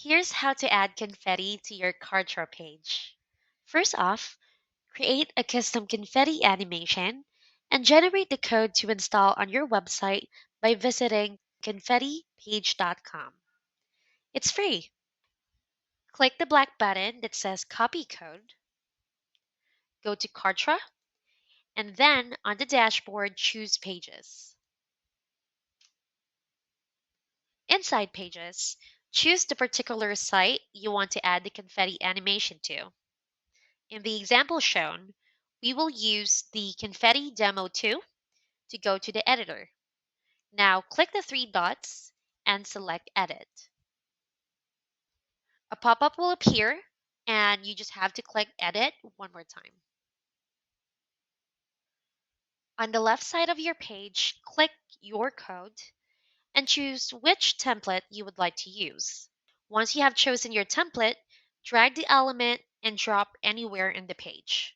Here's how to add confetti to your Kartra page. First off, create a custom confetti animation and generate the code to install on your website by visiting ConfettiPage.com. It's free. Click the black button that says Copy Code, go to Kartra, and then on the dashboard, choose Pages. Inside Pages, choose the particular site you want to add the confetti animation to. In the example shown, we will use the Confetti Demo 2 to go to the editor. Now click the three dots and select Edit. A pop-up will appear and you just have to click Edit one more time. On the left side of your page, click Your Code and choose which template you would like to use. Once you have chosen your template, drag the element and drop anywhere in the page.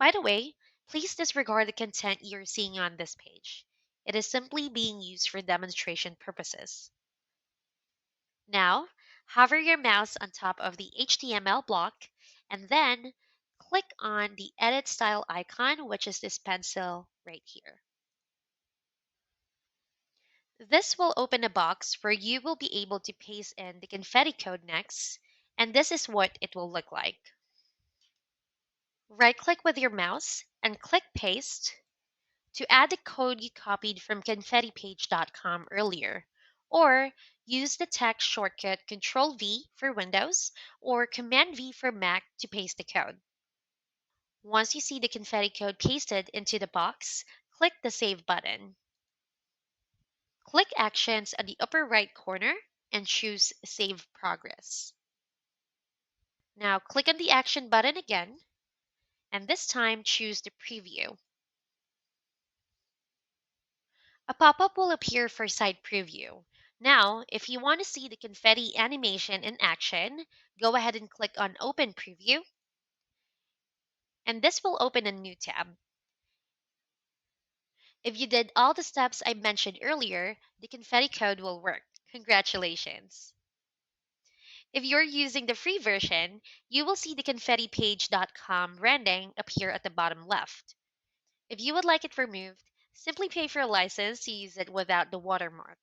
By the way, please disregard the content you're seeing on this page. It is simply being used for demonstration purposes. Now, hover your mouse on top of the HTML block and then click on the Edit Style icon, which is this pencil right here. This will open a box where you will be able to paste in the confetti code next, and this is what it will look like. Right-click with your mouse and click Paste to add the code you copied from ConfettiPage.com earlier, or use the text shortcut Control V for Windows or Command V for Mac to paste the code. Once you see the confetti code pasted into the box, click the Save button. Click Actions at the upper right corner and choose Save Progress. Now click on the Action button again, and this time choose the Preview. A pop-up will appear for Site Preview. Now, if you want to see the confetti animation in action, go ahead and click on Open Preview, and this will open a new tab. If you did all the steps I mentioned earlier, the confetti code will work. Congratulations! If you're using the free version, you will see the ConfettiPage.com branding appear at the bottom left. If you would like it removed, simply pay for a license to use it without the watermark.